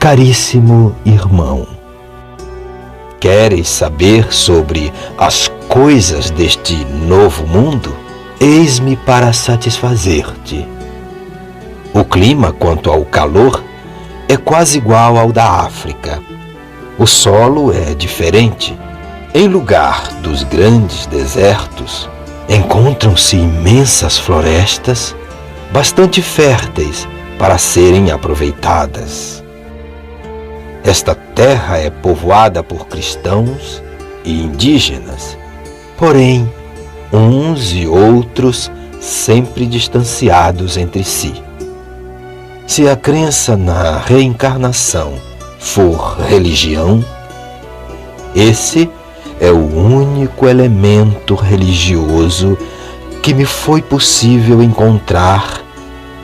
Caríssimo irmão, queres saber sobre as coisas deste novo mundo? Eis-me para satisfazer-te. O clima, quanto ao calor, é quase igual ao da África. O solo é diferente. Em lugar dos grandes desertos, encontram-se imensas florestas, bastante férteis para serem aproveitadas. Esta terra é povoada por cristãos e indígenas, porém, uns e outros sempre distanciados entre si. Se a crença na reencarnação for religião, esse é o único elemento religioso que me foi possível encontrar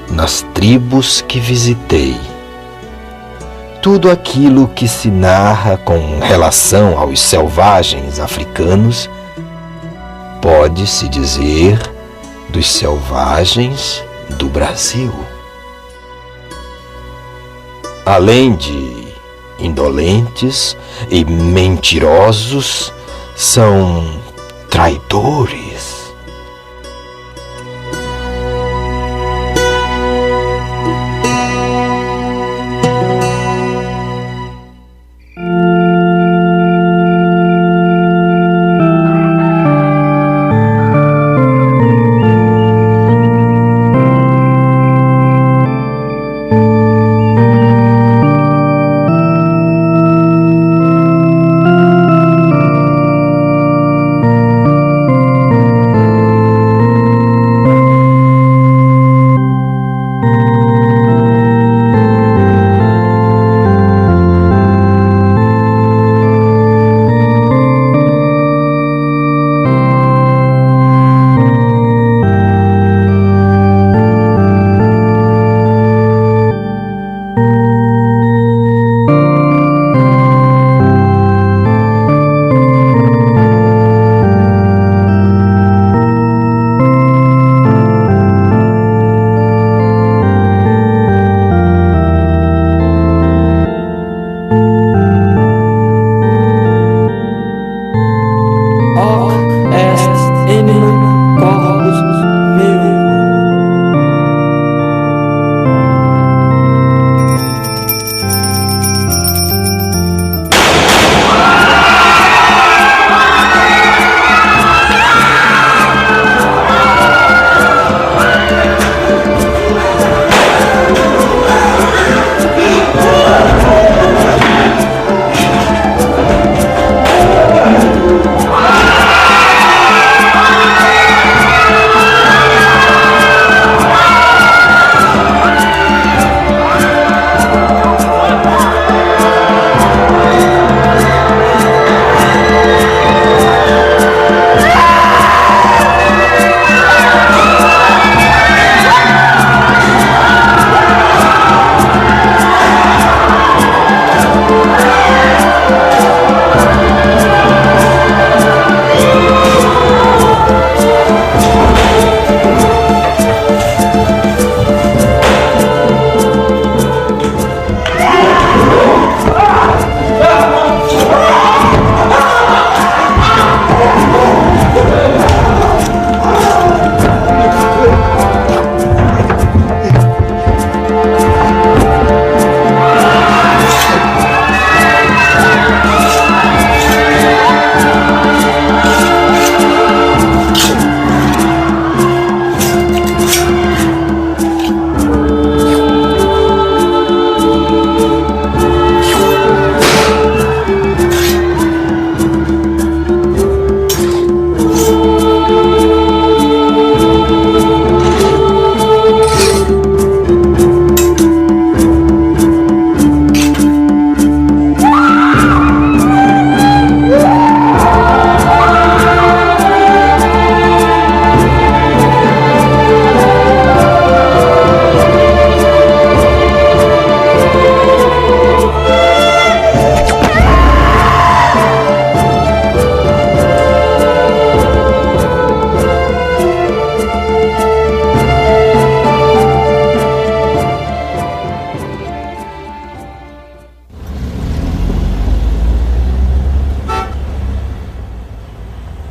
nas tribos que visitei. Tudo aquilo que se narra com relação aos selvagens africanos pode-se dizer dos selvagens do Brasil. Além de indolentes e mentirosos, são traidores.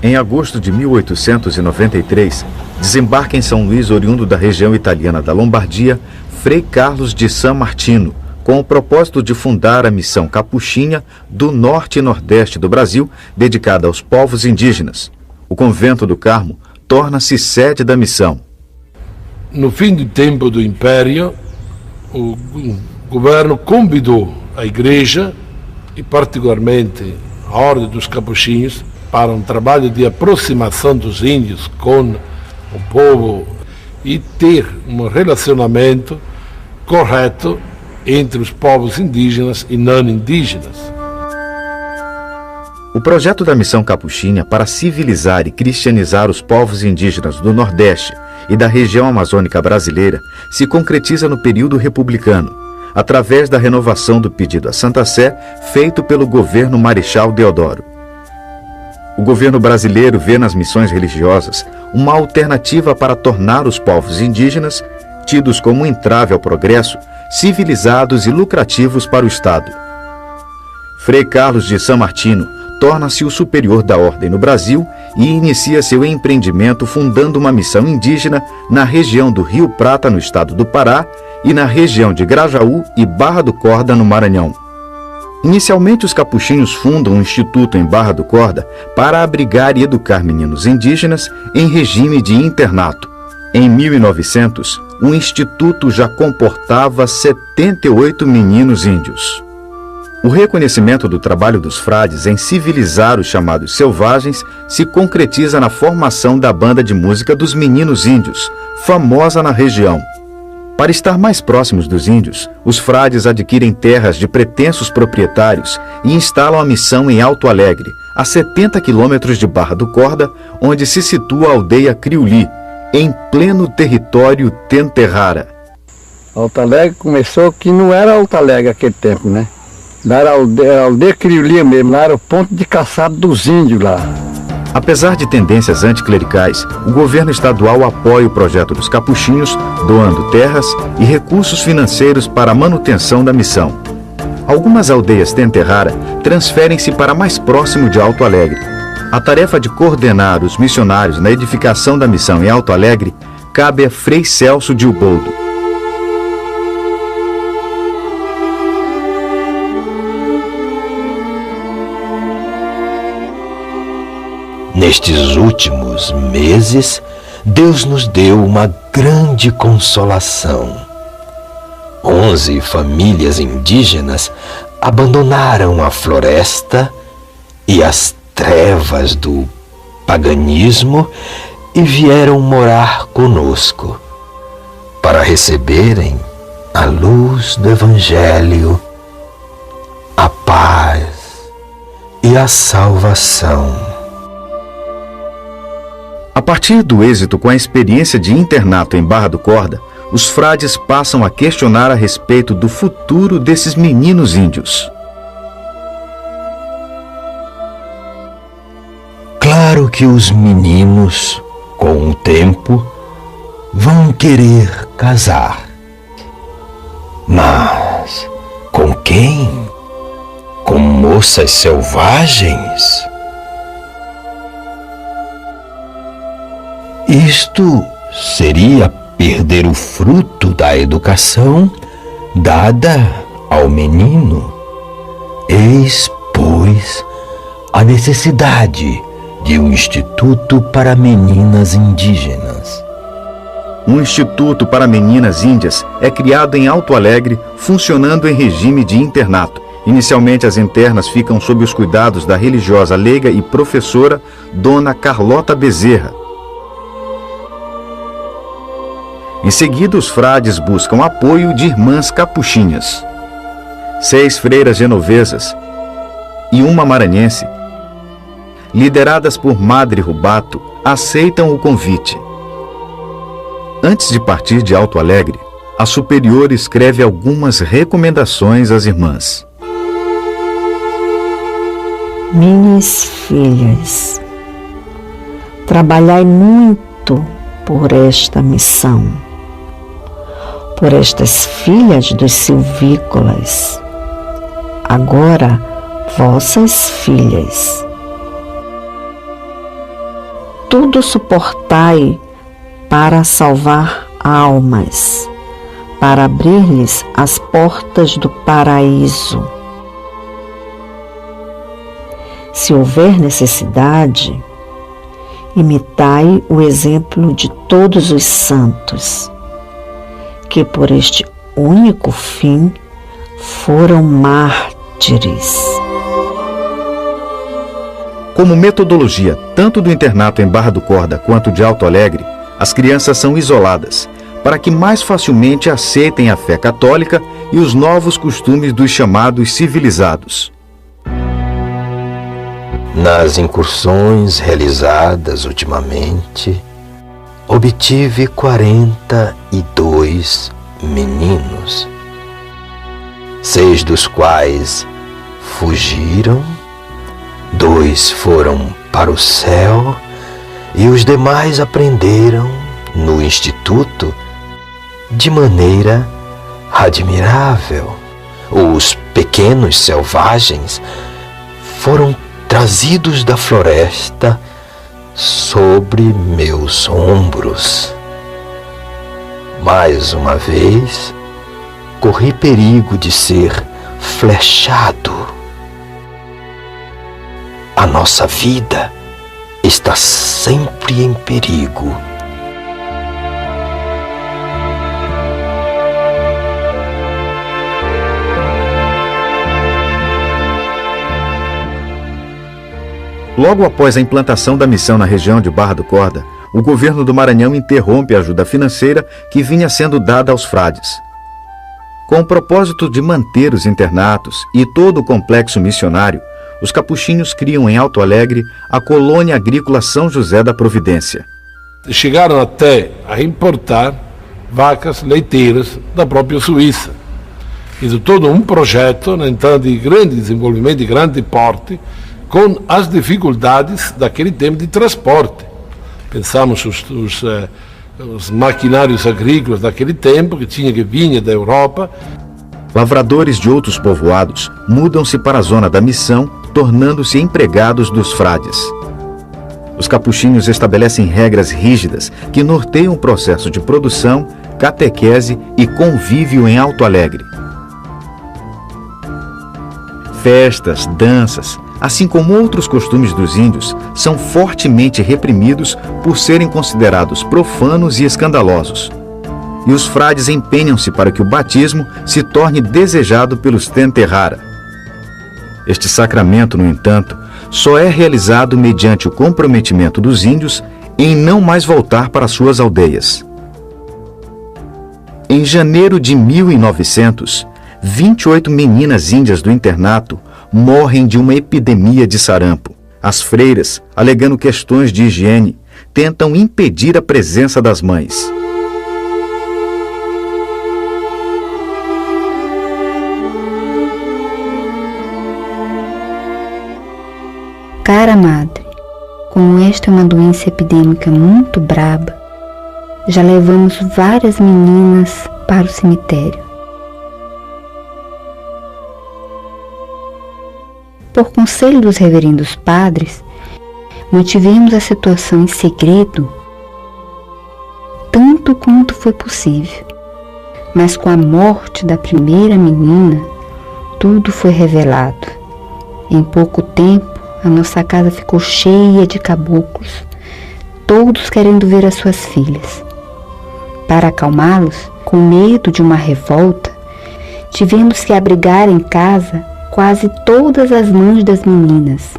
Em agosto de 1893, desembarca em São Luís, oriundo da região italiana da Lombardia, Frei Carlos de San Martino, com o propósito de fundar a missão capuchinha do norte e nordeste do Brasil, dedicada aos povos indígenas. O convento do Carmo torna-se sede da missão. No fim do tempo do Império, o governo convidou a Igreja, e particularmente a Ordem dos Capuchinhos, para um trabalho de aproximação dos índios com o povo e ter um relacionamento correto entre os povos indígenas e não indígenas. O projeto da missão capuchinha para civilizar e cristianizar os povos indígenas do Nordeste e da região amazônica brasileira se concretiza no período republicano, através da renovação do pedido à Santa Sé feito pelo governo Marechal Deodoro. O governo brasileiro vê nas missões religiosas uma alternativa para tornar os povos indígenas, tidos como um entrave ao progresso, civilizados e lucrativos para o Estado. Frei Carlos de San Martino torna-se o superior da ordem no Brasil e inicia seu empreendimento fundando uma missão indígena na região do Rio Prata, no estado do Pará, e na região de Grajaú e Barra do Corda, no Maranhão. Inicialmente, os capuchinhos fundam um instituto em Barra do Corda para abrigar e educar meninos indígenas em regime de internato. Em 1900, o instituto já comportava 78 meninos índios. O reconhecimento do trabalho dos frades em civilizar os chamados selvagens se concretiza na formação da banda de música dos Meninos Índios, famosa na região. Para estar mais próximos dos índios, os frades adquirem terras de pretensos proprietários e instalam a missão em Alto Alegre, a 70 quilômetros de Barra do Corda, onde se situa a aldeia Criuli, em pleno território Tenterrara. Alto Alegre começou que não era Alto Alegre naquele tempo, né? Lá era a aldeia Criuli mesmo, lá era o ponto de caçada dos índios lá. Apesar de tendências anticlericais, o governo estadual apoia o projeto dos capuchinhos, doando terras e recursos financeiros para a manutenção da missão. Algumas aldeias Tenterrara transferem-se para mais próximo de Alto Alegre. A tarefa de coordenar os missionários na edificação da missão em Alto Alegre cabe a Frei Celso de Uboldo. Nestes últimos meses, Deus nos deu uma grande consolação. 11 famílias indígenas abandonaram a floresta e as trevas do paganismo e vieram morar conosco para receberem a luz do Evangelho, a paz e a salvação. A partir do êxito com a experiência de internato em Barra do Corda, os frades passam a questionar a respeito do futuro desses meninos índios. Claro que os meninos, com o tempo, vão querer casar. Mas com quem? Com moças selvagens? Isto seria perder o fruto da educação dada ao menino. Eis, pois, a necessidade de um instituto para meninas indígenas. Um instituto para meninas índias é criado em Alto Alegre, funcionando em regime de internato. Inicialmente, as internas ficam sob os cuidados da religiosa leiga e professora Dona Carlota Bezerra. Em seguida, os frades buscam apoio de irmãs capuchinhas. 6 freiras genovesas e uma maranhense, lideradas por Madre Rubato, aceitam o convite. Antes de partir de Alto Alegre, a superior escreve algumas recomendações às irmãs. Minhas filhas, trabalhai muito por esta missão, por estas filhas dos silvícolas, agora vossas filhas. tudo suportai para salvar almas, para abrir-lhes as portas do paraíso. Se houver necessidade, imitai o exemplo de todos os santos, que por este único fim foram mártires. Como metodologia tanto do internato em Barra do Corda quanto de Alto Alegre, as crianças são isoladas, para que mais facilmente aceitem a fé católica e os novos costumes dos chamados civilizados. Nas incursões realizadas ultimamente, obtive 42 meninos, 6 dos quais fugiram, 2 foram para o céu e os demais aprenderam no instituto de maneira admirável. Os pequenos selvagens foram trazidos da floresta sobre meus ombros. Mais uma vez, corri perigo de ser flechado. A nossa vida está sempre em perigo. Logo após a implantação da missão na região de Barra do Corda, o governo do Maranhão interrompe a ajuda financeira que vinha sendo dada aos frades. Com o propósito de manter os internatos e todo o complexo missionário, os capuchinhos criam em Alto Alegre a colônia agrícola São José da Providência. Chegaram até a importar vacas leiteiras da própria Suíça. E de todo um projeto, então, de grande desenvolvimento, de grande porte, com as dificuldades daquele tempo de transporte. Pensamos os maquinários agrícolas daquele tempo, que vinha da Europa. Lavradores de outros povoados mudam-se para a zona da missão, tornando-se empregados dos frades. Os capuchinhos estabelecem regras rígidas que norteiam o processo de produção, catequese e convívio em Alto Alegre. Festas, danças, assim como outros costumes dos índios, são fortemente reprimidos por serem considerados profanos e escandalosos. E os frades empenham-se para que o batismo se torne desejado pelos Tenterrara. Este sacramento, no entanto, só é realizado mediante o comprometimento dos índios em não mais voltar para suas aldeias. Em janeiro de 1900, 28 meninas índias do internato morrem de uma epidemia de sarampo. As freiras, alegando questões de higiene, tentam impedir a presença das mães. Cara madre, como esta é uma doença epidêmica muito braba, já levamos várias meninas para o cemitério. Por conselho dos reverendos padres, mantivemos a situação em segredo tanto quanto foi possível. Mas com a morte da primeira menina, tudo foi revelado. Em pouco tempo, a nossa casa ficou cheia de caboclos, todos querendo ver as suas filhas. Para acalmá-los, com medo de uma revolta, tivemos que abrigar em casa quase todas as mães das meninas,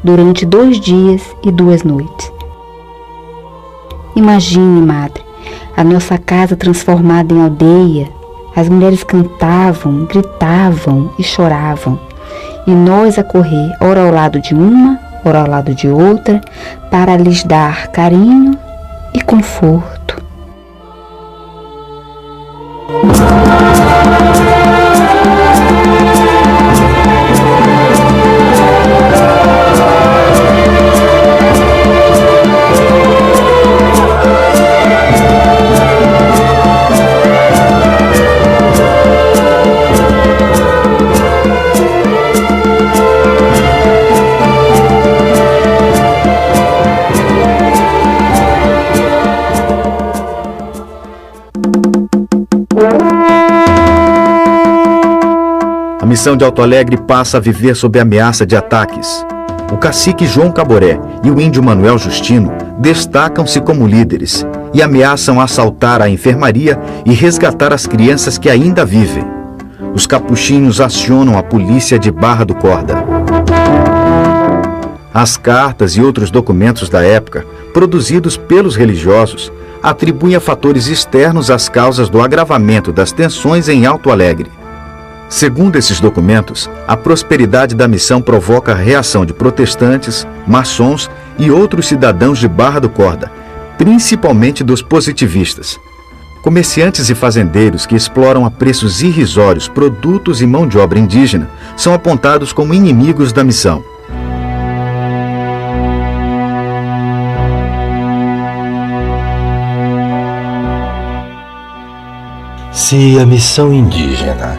durante 2 dias e 2 noites. Imagine, madre, a nossa casa transformada em aldeia. As mulheres cantavam, gritavam e choravam, e nós a correr, ora ao lado de uma, ora ao lado de outra, para lhes dar carinho e conforto. A missão de Alto Alegre passa a viver sob ameaça de ataques. O cacique João Caboré e o índio Manuel Justino destacam-se como líderes e ameaçam assaltar a enfermaria e resgatar as crianças que ainda vivem. Os capuchinhos acionam a polícia de Barra do Corda. As cartas e outros documentos da época, produzidos pelos religiosos, atribuem a fatores externos as causas do agravamento das tensões em Alto Alegre. Segundo esses documentos, a prosperidade da missão provoca a reação de protestantes, maçons e outros cidadãos de Barra do Corda, principalmente dos positivistas. Comerciantes e fazendeiros que exploram a preços irrisórios produtos e mão de obra indígena são apontados como inimigos da missão. Se a missão indígena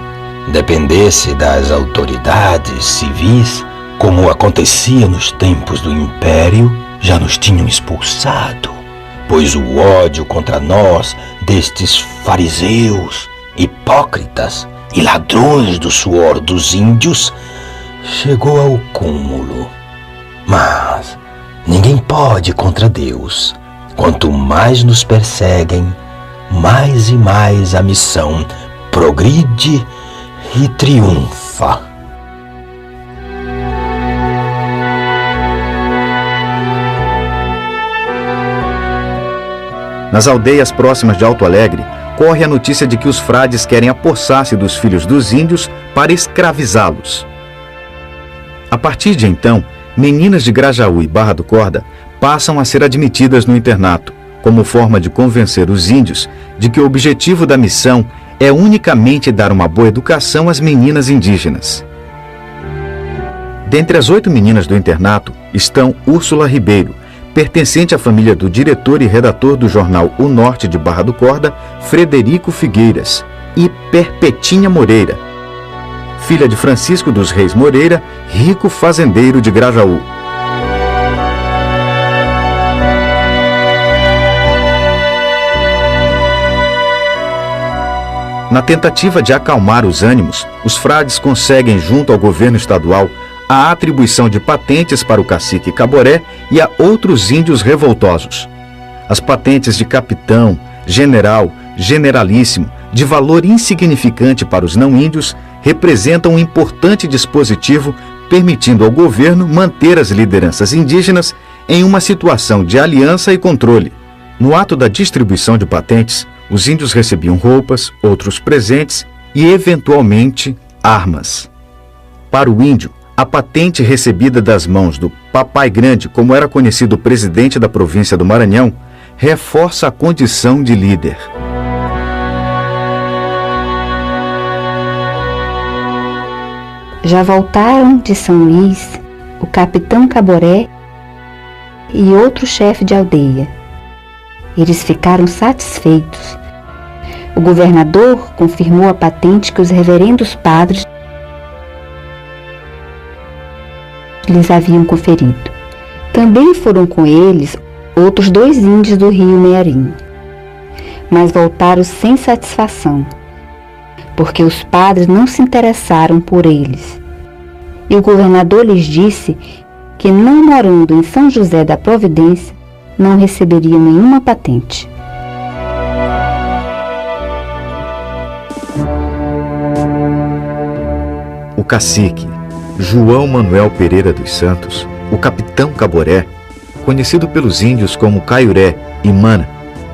dependesse das autoridades civis, como acontecia nos tempos do Império, já nos tinham expulsado, pois o ódio contra nós destes fariseus, hipócritas e ladrões do suor dos índios chegou ao cúmulo. Mas ninguém pode contra Deus. Quanto mais nos perseguem, mais e mais a missão progride e triunfa. Nas aldeias próximas de Alto Alegre, corre a notícia de que os frades querem apossar-se dos filhos dos índios para escravizá-los. A partir de então, meninas de Grajaú e Barra do Corda passam a ser admitidas no internato, como forma de convencer os índios de que o objetivo da missão é unicamente dar uma boa educação às meninas indígenas. Dentre as 8 meninas do internato estão Úrsula Ribeiro, pertencente à família do diretor e redator do jornal O Norte de Barra do Corda, Frederico Figueiras, e Perpetinha Moreira, filha de Francisco dos Reis Moreira, rico fazendeiro de Grajaú. Na tentativa de acalmar os ânimos, os frades conseguem, junto ao governo estadual, a atribuição de patentes para o cacique Caboré e a outros índios revoltosos. As patentes de capitão, general, generalíssimo, de valor insignificante para os não-índios, representam um importante dispositivo permitindo ao governo manter as lideranças indígenas em uma situação de aliança e controle. No ato da distribuição de patentes, os índios recebiam roupas, outros presentes e, eventualmente, armas. Para o índio, a patente recebida das mãos do Papai Grande, como era conhecido o presidente da província do Maranhão, reforça a condição de líder. Já voltaram de São Luís o capitão Caboré e outro chefe de aldeia. Eles ficaram satisfeitos. O governador confirmou a patente que os reverendos padres lhes haviam conferido. Também foram com eles outros 2 índios do rio Mearim, mas voltaram sem satisfação, porque os padres não se interessaram por eles. E o governador lhes disse que, não morando em São José da Providência, não receberiam nenhuma patente. O cacique João Manuel Pereira dos Santos, o capitão Caboré, conhecido pelos índios como Caiuré e Mana,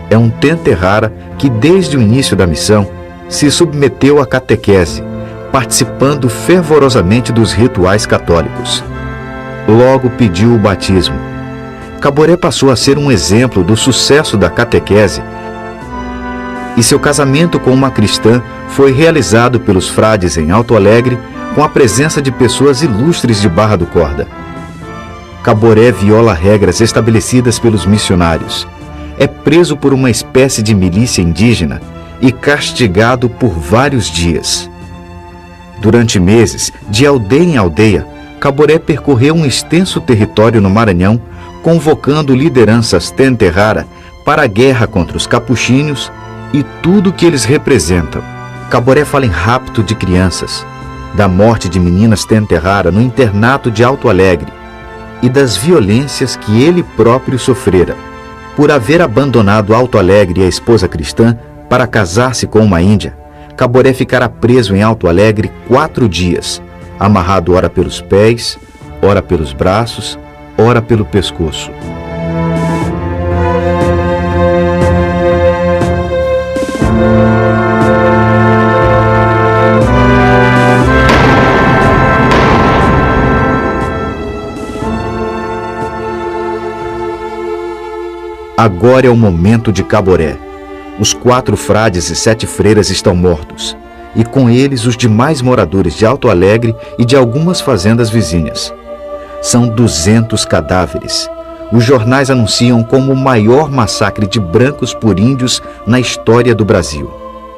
é um tenterrara que desde o início da missão se submeteu à catequese, participando fervorosamente dos rituais católicos. Logo pediu o batismo. Caboré passou a ser um exemplo do sucesso da catequese e seu casamento com uma cristã foi realizado pelos frades em Alto Alegre com a presença de pessoas ilustres de Barra do Corda. Caboré viola regras estabelecidas pelos missionários. É preso por uma espécie de milícia indígena e castigado por vários dias. Durante meses, de aldeia em aldeia, Caboré percorreu um extenso território no Maranhão, convocando lideranças tenterrara para a guerra contra os capuchinhos e tudo o que eles representam. Caboré fala em rapto de crianças, da morte de meninas Tenterrara no internato de Alto Alegre e das violências que ele próprio sofrera. Por haver abandonado Alto Alegre e a esposa cristã para casar-se com uma índia, Caboré ficará preso em Alto Alegre 4 dias, amarrado ora pelos pés, ora pelos braços, ora pelo pescoço. Agora é o momento de Caboré. Os 4 frades e 7 freiras estão mortos, e com eles os demais moradores de Alto Alegre e de algumas fazendas vizinhas. São 200 cadáveres. Os jornais anunciam como o maior massacre de brancos por índios na história do Brasil.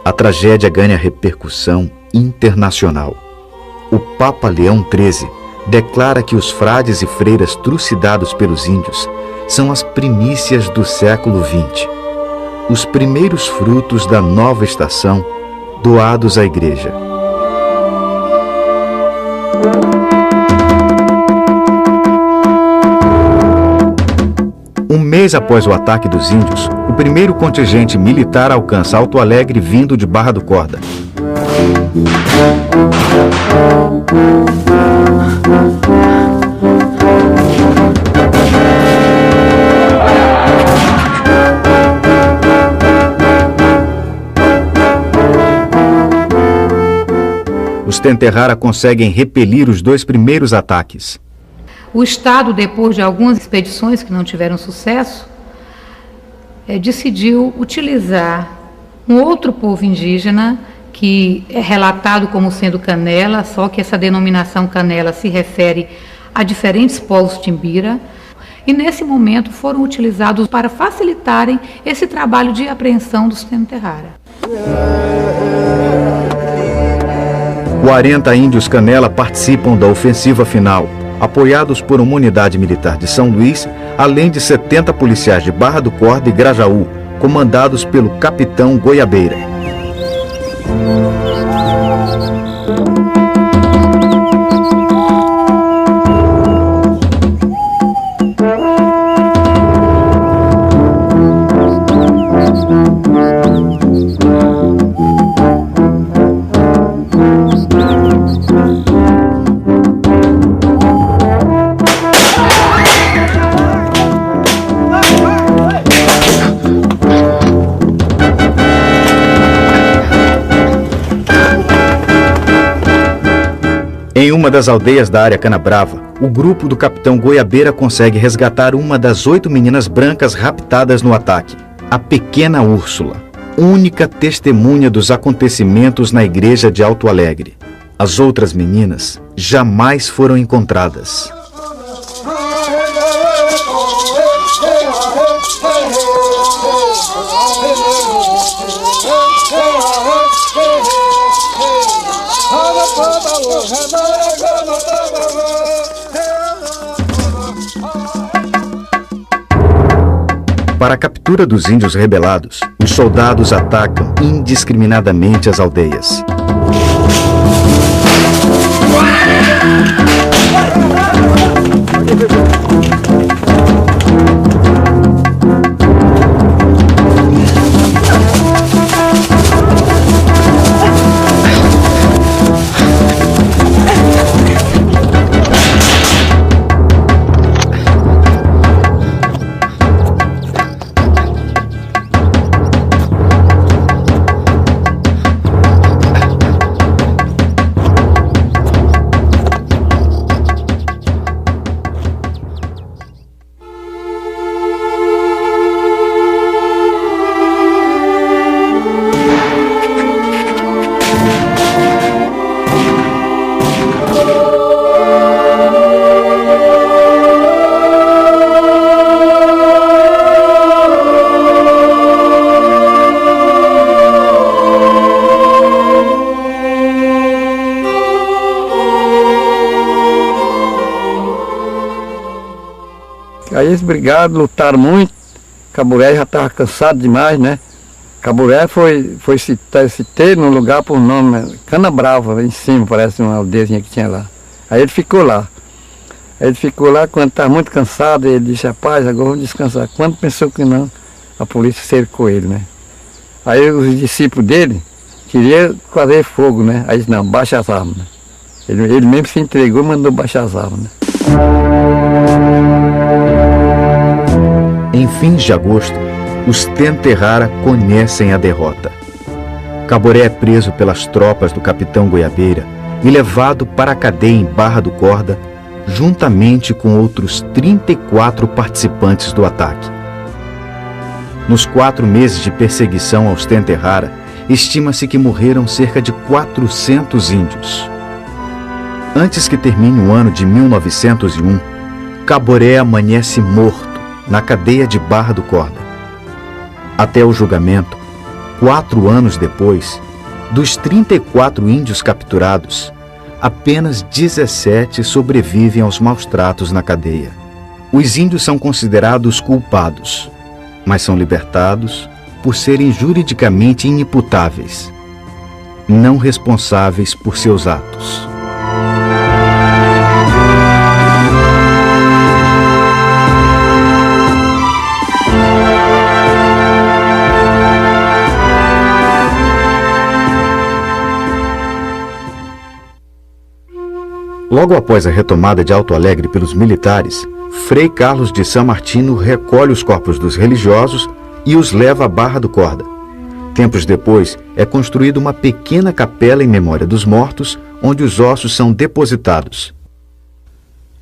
A tragédia ganha repercussão internacional. O Papa Leão XIII declara que os frades e freiras trucidados pelos índios são as primícias do século XX, os primeiros frutos da nova estação doados à Igreja. Um mês após o ataque dos índios, o primeiro contingente militar alcança Alto Alegre vindo de Barra do Corda. Os Tenterrara conseguem repelir os 2 primeiros ataques. O Estado, depois de algumas expedições que não tiveram sucesso, decidiu utilizar um outro povo indígena, que é relatado como sendo Canela, só que essa denominação Canela se refere a diferentes povos timbira, e nesse momento foram utilizados para facilitarem esse trabalho de apreensão dos Tenterrara. 40 índios Canela participam da ofensiva final, apoiados por uma unidade militar de São Luís, além de 70 policiais de Barra do Corda e Grajaú, comandados pelo capitão Goiabeira. Em uma das aldeias da área Canabrava, o grupo do capitão Goiabeira consegue resgatar uma das 8 meninas brancas raptadas no ataque, a pequena Úrsula, única testemunha dos acontecimentos na igreja de Alto Alegre. As outras meninas jamais foram encontradas. Para a captura dos índios rebelados, os soldados atacam indiscriminadamente as aldeias. Aí eles brigaram, lutaram muito. Caboré já estava cansado demais, né? Caburé foi se ter num lugar por nome Cana Brava, em cima, parece uma aldeiazinha que tinha lá. Aí ele ficou lá. Quando estava muito cansado, ele disse, rapaz, agora vamos descansar. Quando pensou que não, a polícia cercou ele, né? Aí os discípulos dele queriam fazer fogo, né? Aí disse, não, baixa as armas, né? Ele mesmo se entregou e mandou baixar as armas, né? Em fins de agosto, os Tenterrara conhecem a derrota. Caboré é preso pelas tropas do capitão Goiabeira e levado para a cadeia em Barra do Corda, juntamente com outros 34 participantes do ataque. Nos 4 meses de perseguição aos Tenterrara, estima-se que morreram cerca de 400 índios. Antes que termine o ano de 1901, Caboré amanhece morto na cadeia de Barra do Corda. Até o julgamento, 4 anos depois, dos 34 índios capturados, apenas 17 sobrevivem aos maus tratos na cadeia. Os índios são considerados culpados, mas são libertados por serem juridicamente inimputáveis, não responsáveis por seus atos. Logo após a retomada de Alto Alegre pelos militares, Frei Carlos de San Martino recolhe os corpos dos religiosos e os leva à Barra do Corda. Tempos depois, é construída uma pequena capela em memória dos mortos, onde os ossos são depositados.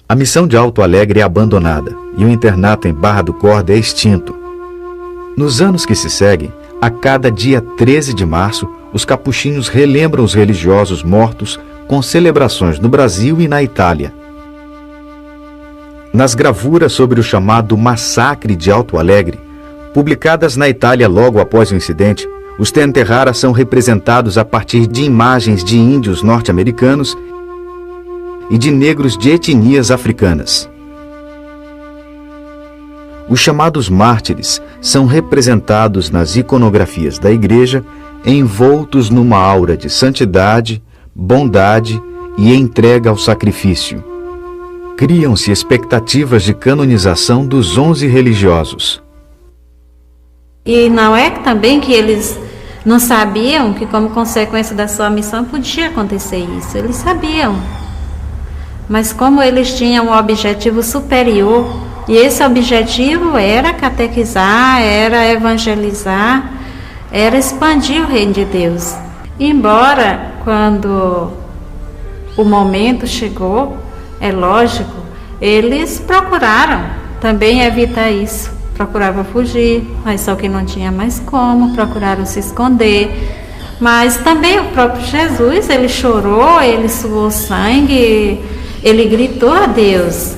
A missão de Alto Alegre é abandonada e o internato em Barra do Corda é extinto. Nos anos que se seguem, a cada dia 13 de março, os capuchinhos relembram os religiosos mortos com celebrações no Brasil e na Itália. Nas gravuras sobre o chamado Massacre de Alto Alegre, publicadas na Itália logo após o incidente, os Tenterrara são representados a partir de imagens de índios norte-americanos e de negros de etnias africanas. Os chamados mártires são representados nas iconografias da igreja envoltos numa aura de santidade, bondade e entrega ao sacrifício. Criam-se expectativas de canonização dos 11 religiosos. E não é também que eles não sabiam que, como consequência da sua missão, podia acontecer isso. Eles sabiam. Mas como eles tinham um objetivo superior, e esse objetivo era catequizar, era evangelizar, era expandir o reino de Deus. Embora, quando o momento chegou, é lógico, eles procuraram também evitar isso. Procuravam fugir, mas só que não tinha mais como, procuraram se esconder. Mas também o próprio Jesus, ele chorou, ele suou sangue, ele gritou a Deus.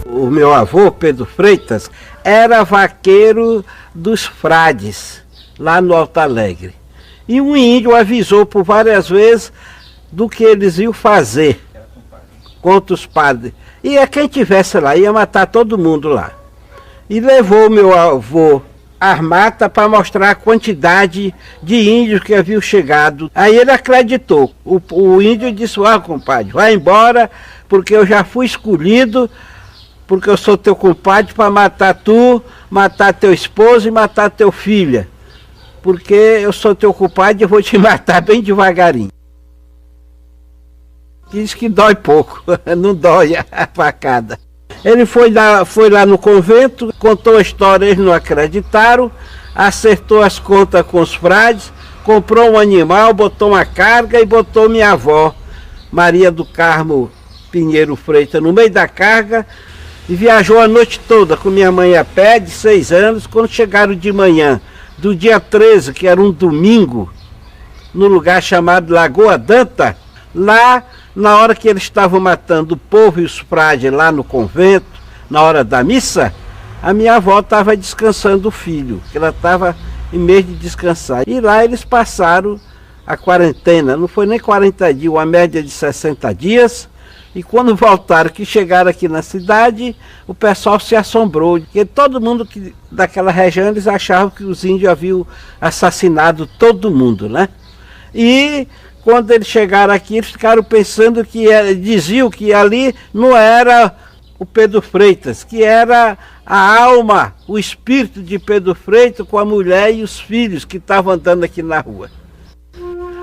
O meu avô, Pedro Freitas, era vaqueiro dos frades, lá no Alto Alegre. E um índio avisou por várias vezes do que eles iam fazer contra os padres. E quem tivesse lá ia matar todo mundo lá. E levou meu avô às matas para mostrar a quantidade de índios que haviam chegado. Aí ele acreditou. O índio disse, compadre, vai embora, porque eu já fui escolhido, porque eu sou teu compadre para matar tu, matar teu esposo e matar teu filho. Porque eu sou teu compadre e eu vou te matar bem devagarinho. Diz que dói pouco, não dói a facada. Ele foi lá no convento, contou a história, eles não acreditaram, acertou as contas com os frades, comprou um animal, botou uma carga e botou minha avó, Maria do Carmo Pinheiro Freitas, no meio da carga, e viajou a noite toda com minha mãe a pé, de 6 anos. Quando chegaram de manhã, do dia 13, que era um domingo, no lugar chamado Lagoa Danta, lá, na hora que eles estavam matando o povo e os frades lá no convento, na hora da missa, a minha avó estava descansando o filho, que ela estava em meio de descansar. E lá eles passaram a quarentena, não foi nem 40 dias, uma média de 60 dias, E quando voltaram, que chegaram aqui na cidade, o pessoal se assombrou, porque todo mundo daquela região, eles achavam que os índios haviam assassinado todo mundo, né? E quando eles chegaram aqui, eles ficaram pensando diziam que ali não era o Pedro Freitas, que era a alma, o espírito de Pedro Freitas com a mulher e os filhos que estavam andando aqui na rua.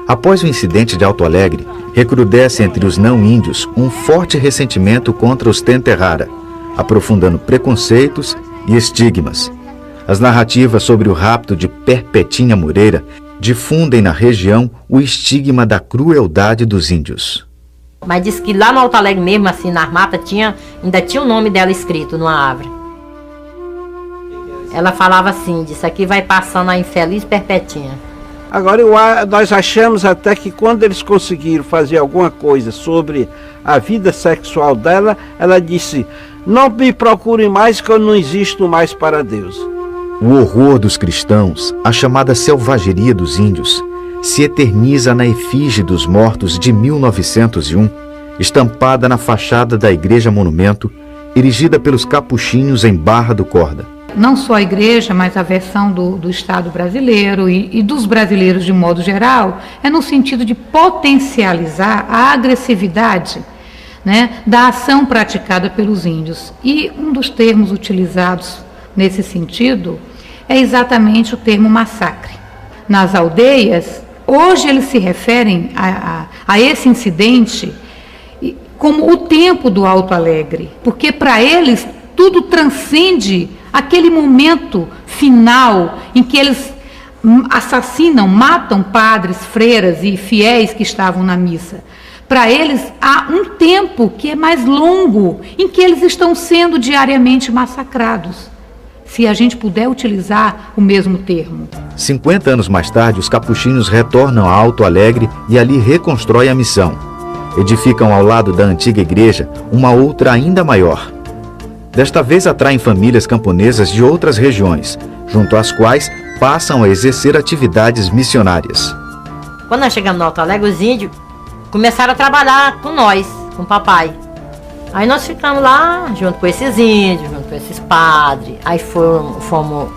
Após o incidente de Alto Alegre, recrudesce entre os não-índios um forte ressentimento contra os Tenterrara, aprofundando preconceitos e estigmas. As narrativas sobre o rapto de Perpetinha Moreira difundem na região o estigma da crueldade dos índios. Mas diz que lá no Alto Alegre mesmo, assim, na mata, ainda tinha o nome dela escrito numa árvore. Ela falava assim, disse, aqui vai passando a infeliz Perpetinha. Agora, nós achamos até que quando eles conseguiram fazer alguma coisa sobre a vida sexual dela, ela disse, não me procurem mais que eu não existo mais para Deus. O horror dos cristãos, a chamada selvageria dos índios, se eterniza na efígie dos mortos de 1901, estampada na fachada da Igreja Monumento, erigida pelos capuchinhos em Barra do Corda. Não só a igreja, mas a versão do Estado brasileiro e dos brasileiros de modo geral, é no sentido de potencializar a agressividade, né, da ação praticada pelos índios. E um dos termos utilizados nesse sentido é exatamente o termo massacre. Nas aldeias, hoje eles se referem a esse incidente como o tempo do Alto Alegre, porque para eles tudo transcende aquele momento final em que eles assassinam, matam padres, freiras e fiéis que estavam na missa. Para eles há um tempo que é mais longo, em que eles estão sendo diariamente massacrados, se a gente puder utilizar o mesmo termo. 50 anos mais tarde, os capuchinhos retornam a Alto Alegre e ali reconstroem a missão. Edificam ao lado da antiga igreja uma outra ainda maior. Desta vez atraem famílias camponesas de outras regiões, junto às quais passam a exercer atividades missionárias. Quando nós chegamos no Alto Alegre, os índios começaram a trabalhar com nós, com o papai. Aí nós ficamos lá, junto com esses índios, junto com esses padres. Aí fomos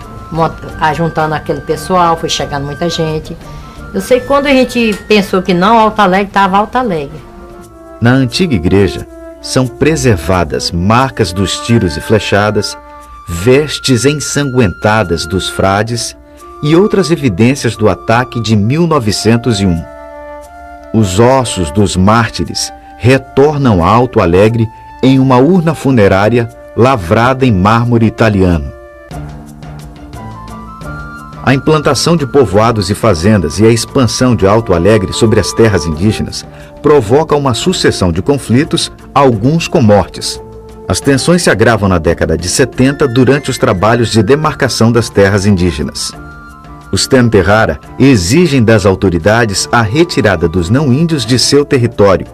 juntando aquele pessoal, foi chegando muita gente. Eu sei que quando a gente pensou que não, Alto Alegre estava Alto Alegre. Na antiga igreja, são preservadas marcas dos tiros e flechadas, vestes ensanguentadas dos frades e outras evidências do ataque de 1901. Os ossos dos mártires retornam a Alto Alegre em uma urna funerária lavrada em mármore italiano. A implantação de povoados e fazendas e a expansão de Alto Alegre sobre as terras indígenas provoca uma sucessão de conflitos, alguns com mortes. As tensões se agravam na década de 70 durante os trabalhos de demarcação das terras indígenas. Os Tenterrara exigem das autoridades a retirada dos não-índios de seu território,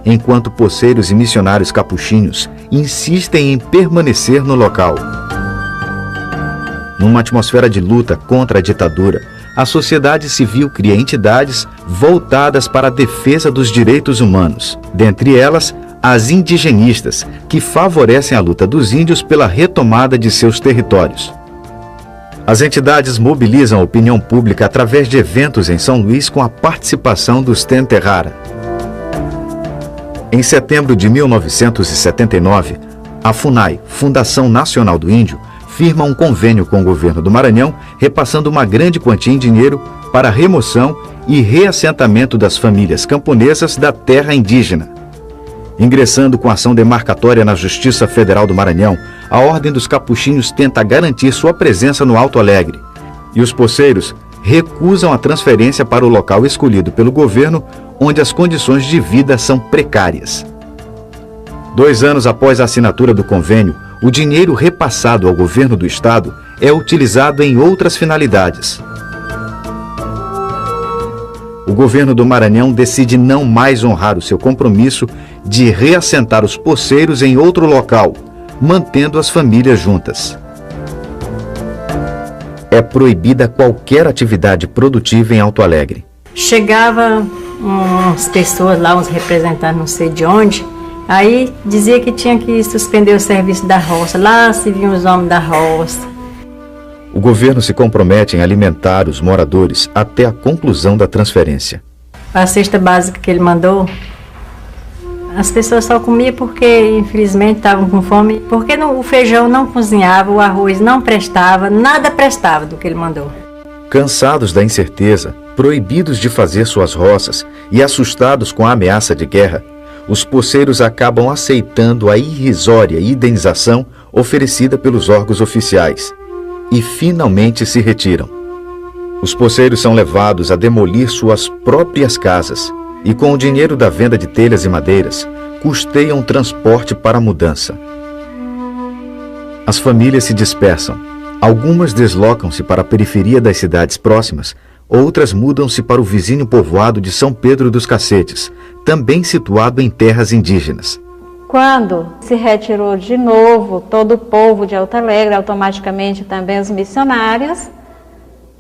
enquanto poceiros e missionários capuchinhos insistem em permanecer no local. Numa atmosfera de luta contra a ditadura, a sociedade civil cria entidades voltadas para a defesa dos direitos humanos, dentre elas, as indigenistas, que favorecem a luta dos índios pela retomada de seus territórios. As entidades mobilizam a opinião pública através de eventos em São Luís com a participação dos Tenterrara. Em setembro de 1979, a FUNAI, Fundação Nacional do Índio, firma um convênio com o governo do Maranhão, repassando uma grande quantia em dinheiro para a remoção e reassentamento das famílias camponesas da terra indígena. Ingressando com ação demarcatória na Justiça Federal do Maranhão, a Ordem dos Capuchinhos tenta garantir sua presença no Alto Alegre, e os poceiros recusam a transferência para o local escolhido pelo governo, onde as condições de vida são precárias. 2 anos após a assinatura do convênio, o dinheiro repassado ao governo do estado é utilizado em outras finalidades. O governo do Maranhão decide não mais honrar o seu compromisso de reassentar os poceiros em outro local, mantendo as famílias juntas. É proibida qualquer atividade produtiva em Alto Alegre. Chegavam umas pessoas lá, uns representantes não sei de onde, Aí dizia que tinha que suspender o serviço da roça. Lá se viam os homens da roça. O governo se compromete em alimentar os moradores até a conclusão da transferência. A cesta básica que ele mandou, as pessoas só comiam porque, infelizmente, estavam com fome. Porque o feijão não cozinhava, o arroz não prestava, nada prestava do que ele mandou. Cansados da incerteza, proibidos de fazer suas roças e assustados com a ameaça de guerra, os poceiros acabam aceitando a irrisória indenização oferecida pelos órgãos oficiais e finalmente se retiram. Os poceiros são levados a demolir suas próprias casas e, com o dinheiro da venda de telhas e madeiras, custeiam transporte para a mudança. As famílias se dispersam. Algumas deslocam-se para a periferia das cidades próximas, outras mudam-se para o vizinho povoado de São Pedro dos Cacetes, também situado em terras indígenas. Quando se retirou de novo todo o povo de Alto Alegre, automaticamente também os missionários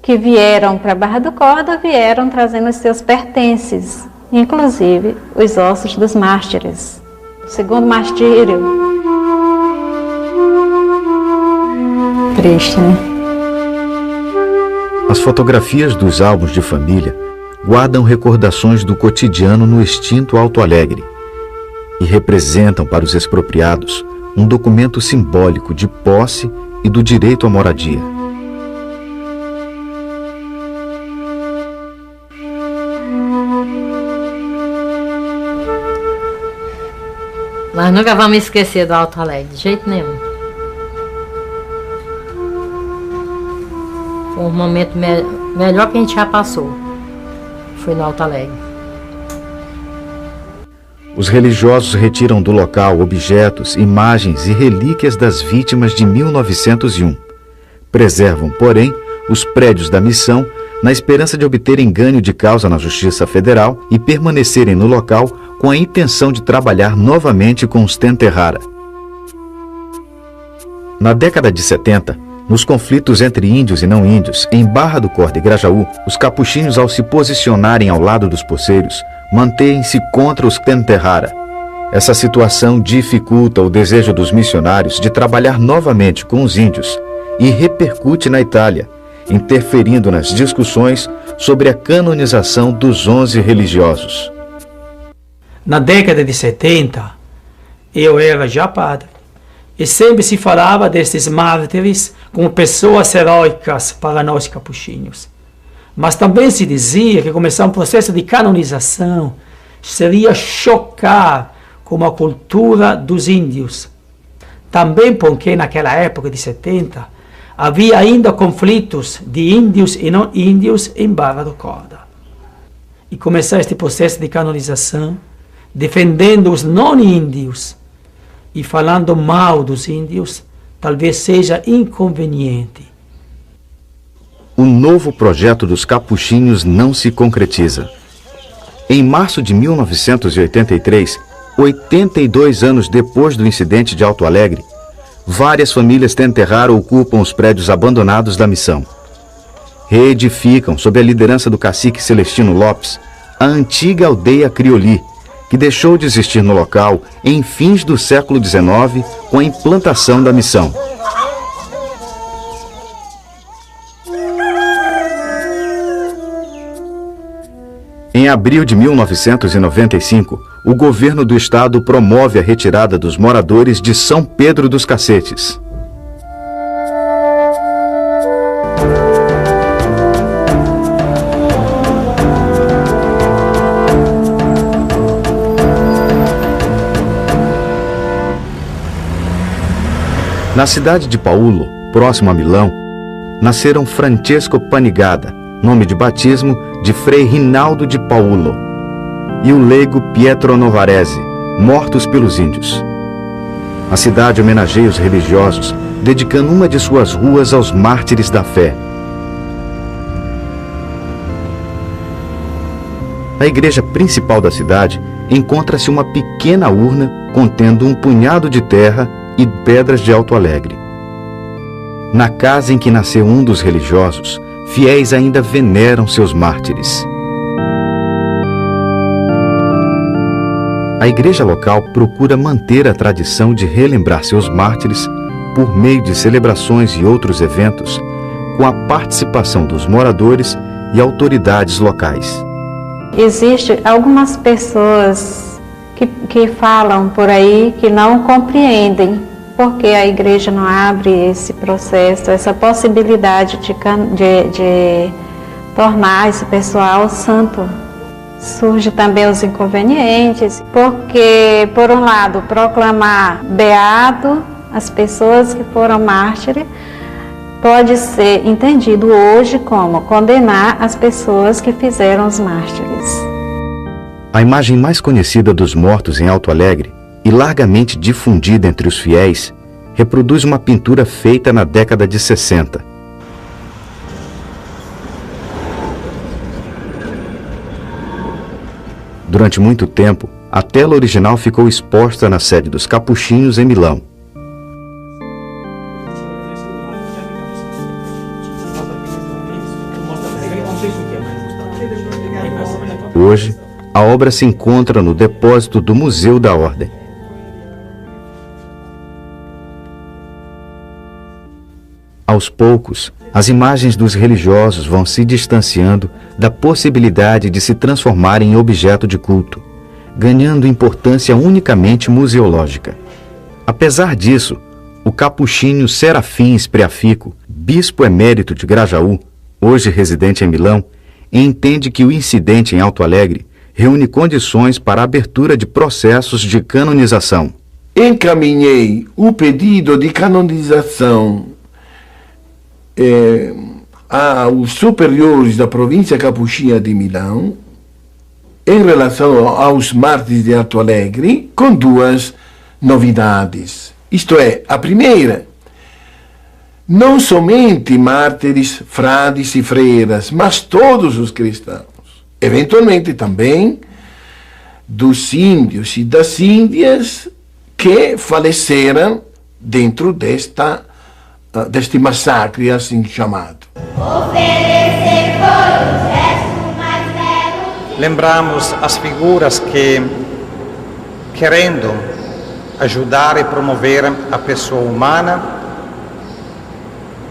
que vieram para Barra do Corda vieram trazendo os seus pertences, inclusive os ossos dos mártires. O segundo martírio. Triste, né? As fotografias dos álbuns de família guardam recordações do cotidiano no extinto Alto Alegre e representam para os expropriados um documento simbólico de posse e do direito à moradia. Nós nunca vamos esquecer do Alto Alegre, de jeito nenhum. Foi um momento melhor que a gente já passou. Foi no Alto Alegre. Os religiosos retiram do local objetos, imagens e relíquias das vítimas de 1901. Preservam, porém, os prédios da missão na esperança de obterem ganho de causa na Justiça Federal e permanecerem no local com a intenção de trabalhar novamente com os Tenterrara. Na década de 70, nos conflitos entre índios e não índios, em Barra do Corda e Grajaú, os capuchinhos, ao se posicionarem ao lado dos poceiros, mantêm-se contra os Tenterrara. Essa situação dificulta o desejo dos missionários de trabalhar novamente com os índios e repercute na Itália, interferindo nas discussões sobre a canonização dos 11 religiosos. Na década de 70, eu era já padre, e sempre se falava desses mártires como pessoas heróicas para nós capuchinhos. Mas também se dizia que começar um processo de canonização seria chocar com a cultura dos índios. Também porque naquela época de 70 havia ainda conflitos de índios e não índios em Barra do Corda. E começar este processo de canonização defendendo os não índios e falando mal dos índios, talvez seja inconveniente. O novo projeto dos capuchinhos não se concretiza. Em março de 1983, 82 anos depois do incidente de Alto Alegre, várias famílias Tenterrara ocupam os prédios abandonados da missão. Reedificam, sob a liderança do cacique Celestino Lopes, a antiga aldeia Crioli, que deixou de existir no local em fins do século XIX com a implantação da missão. Em abril de 1995, o governo do estado promove a retirada dos moradores de São Pedro dos Cacetes. Na cidade de Paulo, próximo a Milão, nasceram Francesco Panigada, nome de batismo de Frei Rinaldo de Paulo, e o leigo Pietro Novarese, mortos pelos índios. A cidade homenageia os religiosos, dedicando uma de suas ruas aos mártires da fé. Na igreja principal da cidade, encontra-se uma pequena urna contendo um punhado de terra e pedras de Alto Alegre. Na casa em que nasceu um dos religiosos, fiéis ainda veneram seus mártires. A igreja local procura manter a tradição de relembrar seus mártires por meio de celebrações e outros eventos, com a participação dos moradores e autoridades locais. Existem algumas pessoas que falam por aí que não compreendem porque a igreja não abre esse processo, essa possibilidade de tornar esse pessoal santo. Surge também os inconvenientes, porque, por um lado, proclamar beato as pessoas que foram mártires pode ser entendido hoje como condenar as pessoas que fizeram os mártires. A imagem mais conhecida dos mortos em Alto Alegre e largamente difundida entre os fiéis reproduz uma pintura feita na década de 60. Durante muito tempo, a tela original ficou exposta na sede dos Capuchinhos em Milão. Hoje, a obra se encontra no depósito do Museu da Ordem. Aos poucos, as imagens dos religiosos vão se distanciando da possibilidade de se transformarem em objeto de culto, ganhando importância unicamente museológica. Apesar disso, o capuchinho Serafim Spreafico, bispo emérito de Grajaú, hoje residente em Milão, entende que o incidente em Alto Alegre reúne condições para a abertura de processos de canonização. Encaminhei o pedido de canonização aos superiores da província capuchinha de Milão em relação aos mártires de Alto Alegre com duas novidades. Isto é, a primeira, não somente mártires, frades e freiras, mas todos os cristãos. Eventualmente também dos índios e das índias que faleceram dentro deste massacre assim chamado. Lembramos as figuras que, querendo ajudar e promover a pessoa humana,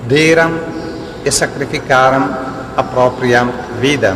deram e sacrificaram a própria vida.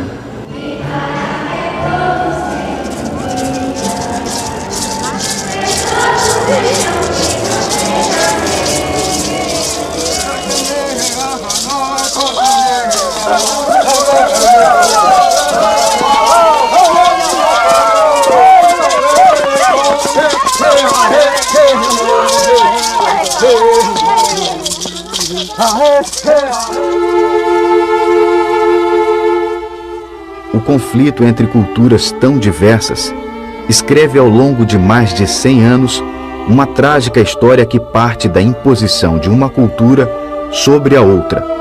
O conflito entre culturas tão diversas escreve ao longo de mais de 100 anos uma trágica história que parte da imposição de uma cultura sobre a outra.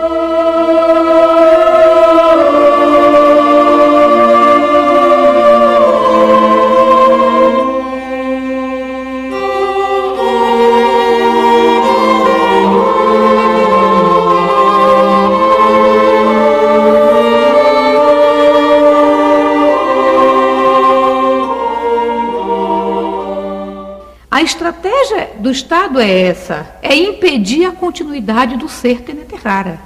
A estratégia do Estado é essa, é impedir a continuidade do ser tenente rara.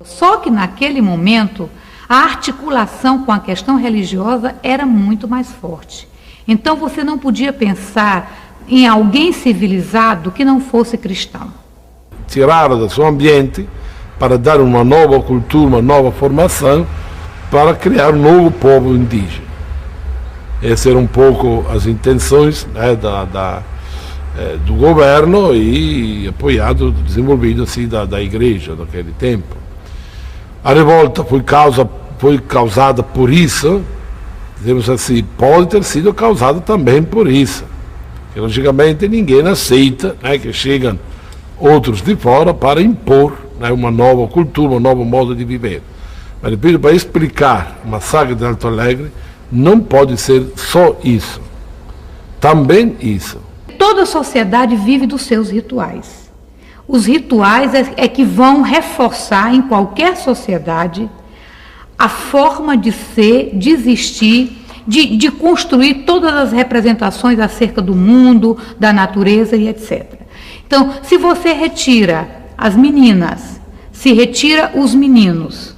Só que naquele momento, a articulação com a questão religiosa era muito mais forte. Então você não podia pensar em alguém civilizado que não fosse cristão. Tirá-la do seu ambiente para dar uma nova cultura, uma nova formação, para criar um novo povo indígena. Essas eram um pouco as intenções, né, do governo e apoiado, desenvolvido assim, da igreja naquele tempo. A revolta foi causada por isso, dizemos assim, pode ter sido causada também por isso. Porque, logicamente, ninguém aceita, né, que chegam outros de fora para impor, né, uma nova cultura, um novo modo de viver. Mas, repito, para explicar o massacre de Alto Alegre, não pode ser só isso, também isso. Toda a sociedade vive dos seus rituais. Os rituais é que vão reforçar em qualquer sociedade a forma de ser, de existir de construir todas as representações acerca do mundo, da natureza e etc. Então, se você retira as meninas, se retira os meninos,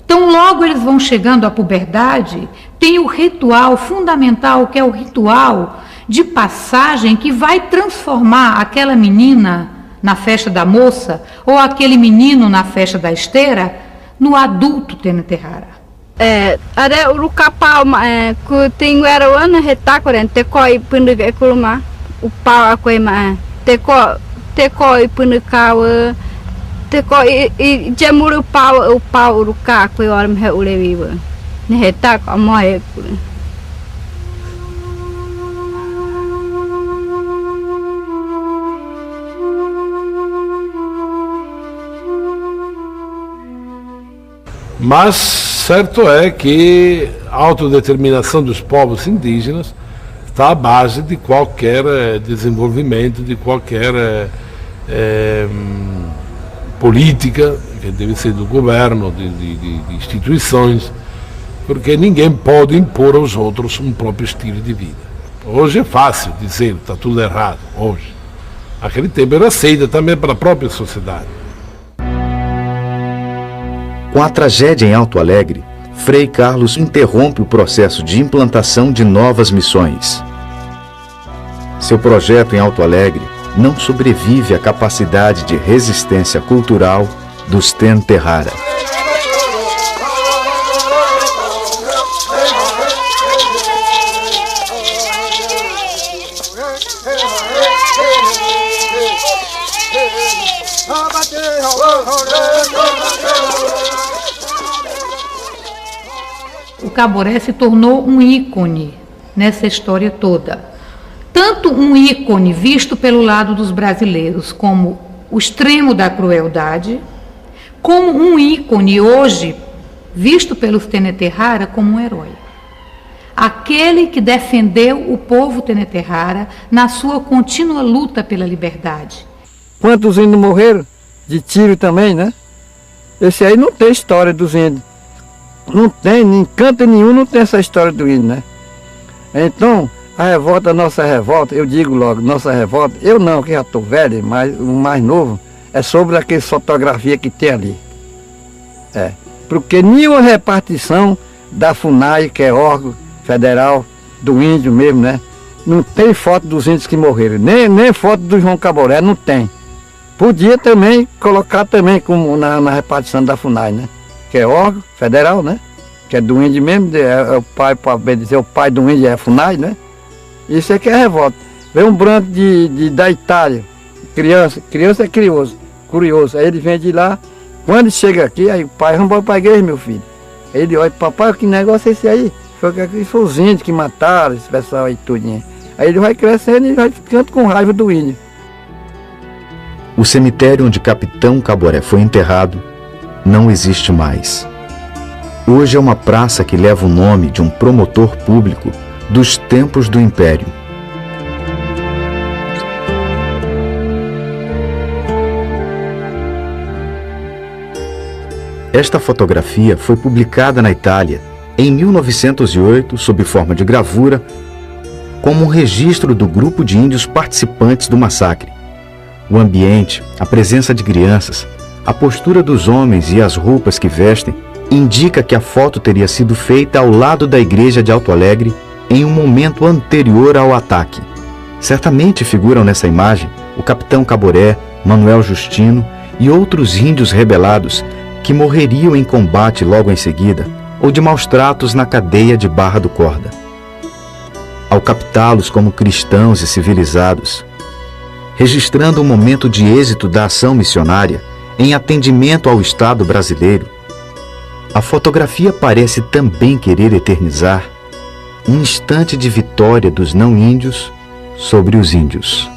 então logo eles vão chegando à puberdade, tem o ritual fundamental, que é o ritual de passagem que vai transformar aquela menina na festa da moça ou aquele menino na festa da esteira no adulto Tenetehara. Ada urukapau ku tingu erawana hetakoren tekoi punuk ekulma upau akoi ma tekoi punukau tekoi jamuru pau upau uruka akoi orm he ulewiwa ne hetak amoy ekul. Mas certo é que a autodeterminação dos povos indígenas está à base de qualquer desenvolvimento, de qualquer política, que deve ser do governo, de instituições, porque ninguém pode impor aos outros um próprio estilo de vida. Hoje é fácil dizer, está tudo errado, hoje. Aquele tempo era aceita também para a própria sociedade. Com a tragédia em Alto Alegre, Frei Carlos interrompe o processo de implantação de novas missões. Seu projeto em Alto Alegre não sobrevive à capacidade de resistência cultural dos Tenetehara. O Caboré se tornou um ícone nessa história toda. Tanto um ícone visto pelo lado dos brasileiros como o extremo da crueldade, como um ícone hoje visto pelos Tenetehara como um herói. Aquele que defendeu o povo Tenetehara na sua contínua luta pela liberdade. Quantos índios morreram? De tiro também, né? Esse aí não tem história dos índios. Não tem, em canto nenhum não tem essa história do índio, né? Então, a revolta, nossa revolta, eu digo logo, nossa revolta, eu não, que já estou velho, mas o mais novo, é sobre aquela fotografia que tem ali. Porque nenhuma repartição da FUNAI, que é órgão federal do índio mesmo, né? Não tem foto dos índios que morreram, nem foto do João Caboré, não tem. Podia também colocar também como na repartição da FUNAI, né? Que é órgão federal, né? Que é do índio mesmo, é o pai, para bem dizer, o pai do índio é a FUNAI, né? Isso é que é revolta. Vem um branco da Itália, criança é curioso, aí ele vem de lá, quando chega aqui, aí o pai, vamos para a igreja, meu filho. Aí ele olha, papai, que negócio é esse aí? Foi os índios que mataram esse pessoal aí tudinho. Aí ele vai crescendo e vai ficando com raiva do índio. O cemitério onde Capitão Caboré foi enterrado não existe mais. Hoje é uma praça que leva o nome de um promotor público dos tempos do Império. Esta fotografia foi publicada na Itália em 1908 sob forma de gravura, como um registro do grupo de índios participantes do massacre. O ambiente, a presença de crianças, a postura dos homens e as roupas que vestem indica que a foto teria sido feita ao lado da igreja de Alto Alegre em um momento anterior ao ataque. Certamente figuram nessa imagem o Capitão Caboré, Manuel Justino e outros índios rebelados que morreriam em combate logo em seguida ou de maus tratos na cadeia de Barra do Corda. Ao captá-los como cristãos e civilizados, registrando um momento de êxito da ação missionária em atendimento ao Estado brasileiro, a fotografia parece também querer eternizar um instante de vitória dos não-índios sobre os índios.